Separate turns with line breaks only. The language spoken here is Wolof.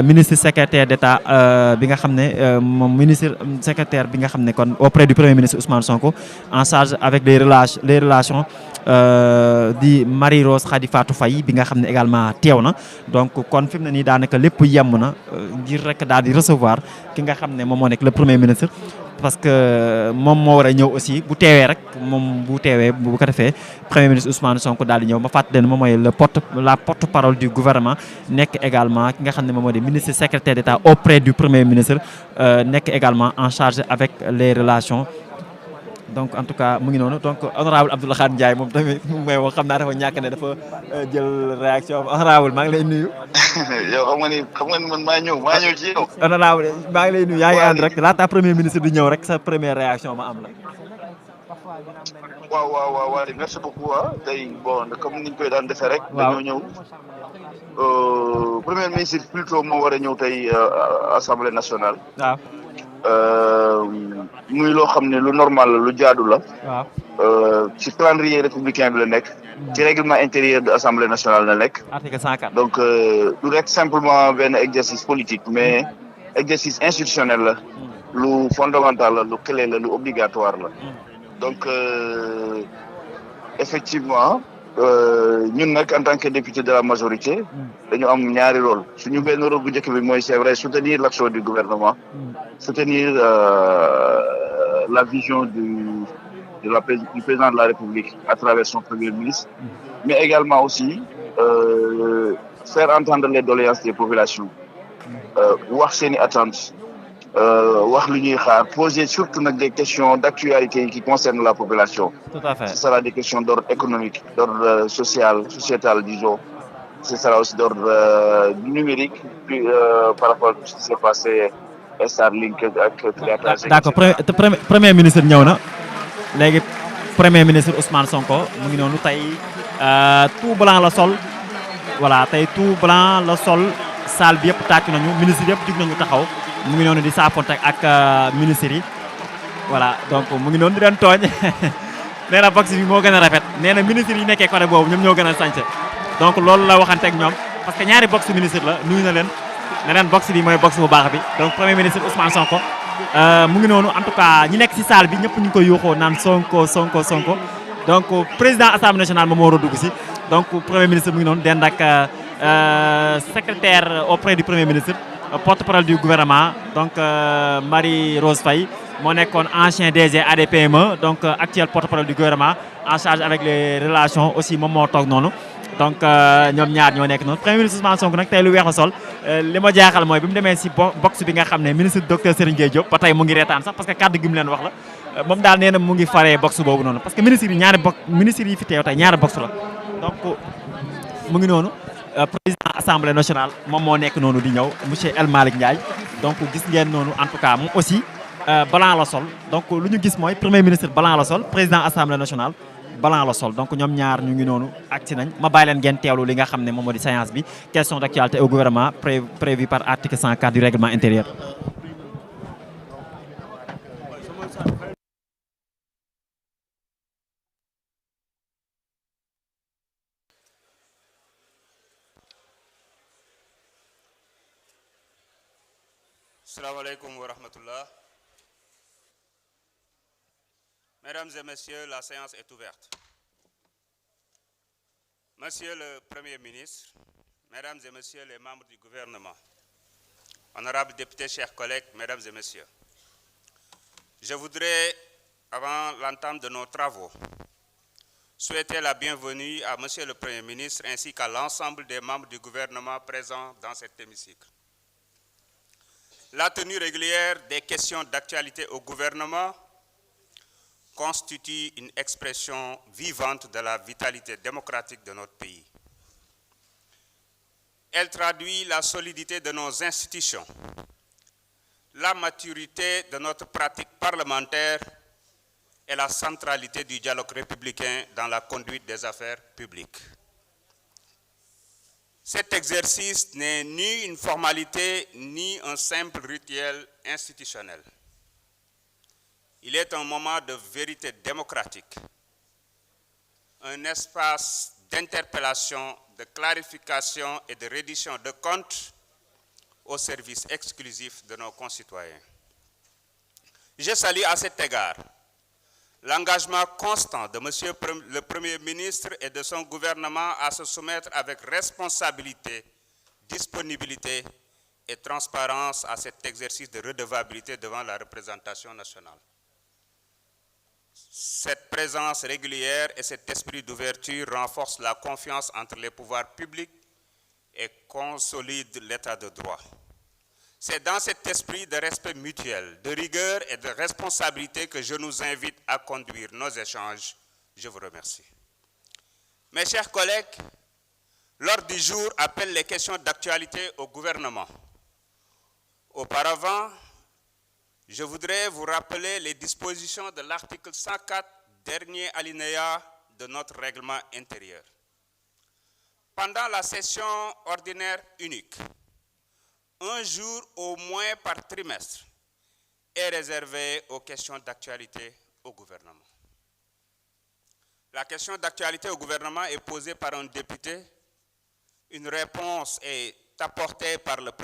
ministre secrétaire d'État bi nga xam ne moom ministre secrétaire bi nga xam ne kon auprès du premier ministre Ousmane Sonko en charge avec les relations di Marie-Rose Khady Fatou Faye bi nga xam ne également teew na donc kon fi mu ne nii daanaka lépp yemm na ngir rek daal di recevoir ki nga xam ne moom moo nekk le premier ministre. parce que moom moo war a ñëw aussi bu teewee rek moom bu teewee bu ko defee premier ministre Ousmane Sonko daal di ñëw ma fàttali ne moom mooy la porte-parole du gouvernement nekk également ki nga xam ne moom moo di ministre secrétaire d'État auprès du premier ministre nekk également en charge avec les relations. donc en tout cas mu ngi noonu donc honorable Abdou Lahad Ndiaye moom tamit mooy wax xam naa dafa ñàkk ne dafa jël réaction honorable maa ngi lay nuyu.
yow xam nga ni man maa ñëw ci yow.
honorable maa ngi lay nuyu yaa ngi ànd rek laata premier ministre di ñëw rek sa première réaction ma am la.
waaw merci beaucoup tey bon comme niñ koy daan defee rek.
waaw
dañoo ñëw. premier ministre plutôt moo war a ñëw tey assemblée nationale.
waaw.
muy loo xam ne lu normal la lu jaadu la.
waaw.
ci calendrier républicain bi la nekk. ci règlement intérieur de l'Assemblée nationale la nekk.
article 104.
donc du rek simplement benn exercice politique mais exercice institutionnel la. lu fondamental la lu clé la lu obligatoire la. donc effectivement ñun nag en tant que député de la majorité. dañu am ñaari rôle suñu benn rôle bu njëkk bi mooy c'est vrai soutenir l'action du gouvernement. soutenir la vision du président de la République à travers son premier ministre, mais également aussi faire entendre les doléances des populations, wax seeni attentes, wax lu ñuy xaar, poser surtout nag des questions d'actualité qui concernent la population.
Tout à fait.
Ce sera des questions d'ordre économique, d'ordre social, sociétal, disons. Ce sera aussi d'ordre numérique, par rapport à ce qui s'est passé. Starlink ak
d'accord premier ministre ñëw na léegi premier ministre Ousmane Sonko mu ngi noonu tey tout blanc la sol voilà tey tout blanc la sol salle bi yëpp tàcc nañu ministre yëpp jug nañu taxaw mu ngi noonu di saafonte ak ministre yi voilà donc mu ngi noonu di leen tooñ nee na box bi moo gën a rafet nee na ministre yi nekkee côté boobu ñoom ñoo gën a sañse donc loolu la waxante ak ñoom parce que ñaari box ministre la nuyu na leen. neneen box bi mooy box bu baax bi donc premier ministre Ousmane Sonko mu ngi noonu en tout cas ñi nekk ci salle bi ñëpp ñu ngi koy yuuxoo naan Sonko donc président assemblée nationale moom moo war a dugg ci donc premier ministre mu ngi noonu dend ak secrétaire auprès du premier ministre porte-parole du gouvernement donc Marie-Rose Faye moo nekkoon ancien DG ADPME donc actuel porte-parole du gouvernement en charge avec les relations aussi moom moo toog noonu. donc ñoom ñaar ñoo nekk noonu premier ministre Ousmane Sonko nag tey lu weex a sol li ma jaaxal mooy bi mu demee si box bi nga xam ne ministre docteur Serigne Gueye Diop ba tey mu ngi reetaan sax parce que kàddu gi mu leen wax la moom daal nee na mu ngi faree box boobu noonu parce que ministre yi fi teew tey ñaari box la donc mu ngi noonu président assemblée nationale moom moo nekk noonu di ñëw monsieur El Malick Ndiaye donc gis ngeen noonu en tout cas moom aussi blanc la sol donc lu ñu gis mooy premier ministre blanc la sol président assemblée nationale blanc la sol donc ñoom ñaar ñu ngi noonu agsi nañ ma bàyyi leen ngeen teewlu li nga xam ne moom moo di séance bi question d'actualité au gouvernement prévu par article 104 du règlement intérieur.
Assalamu alaikum wa rahmatullah. Mesdames et messieurs, la séance est ouverte. Monsieur le Premier ministre, Mesdames et messieurs les membres du gouvernement, honorables députés, chers collègues, Mesdames et messieurs, je voudrais, avant l'entame de nos travaux, souhaiter la bienvenue à Monsieur le Premier ministre ainsi qu'à l'ensemble des membres du gouvernement présents dans cet hémicycle. La tenue régulière des questions d'actualité au gouvernement constitue une expression vivante de la vitalité démocratique de notre pays. Elle traduit la solidité de nos institutions, la maturité de notre pratique parlementaire et la centralité du dialogue républicain dans la conduite des affaires publiques. Cet exercice n'est ni une formalité ni un simple rituel institutionnel. Il est un moment de vérité démocratique, un espace d'interpellation, de clarification et de reddition de comptes au service exclusif de nos concitoyens. Je salue à cet égard l'engagement constant de Monsieur le Premier ministre et de son gouvernement à se soumettre avec responsabilité, disponibilité et transparence à cet exercice de redevabilité devant la représentation nationale. Cette présence régulière et cet esprit d'ouverture renforcent la confiance entre les pouvoirs publics et consolident l'état de droit. C'est dans cet esprit de respect mutuel, de rigueur et de responsabilité que je nous invite à conduire nos échanges. Je vous remercie. Mes chers collègues, l'ordre du jour appelle les questions d'actualité au gouvernement. Auparavant, je voudrais vous rappeler les dispositions de l'article 104, dernier alinéa de notre règlement intérieur. Pendant la session ordinaire unique, un jour au moins par trimestre est réservé aux questions d'actualité au gouvernement. La question d'actualité au gouvernement est posée par un député. Une réponse est apportée par le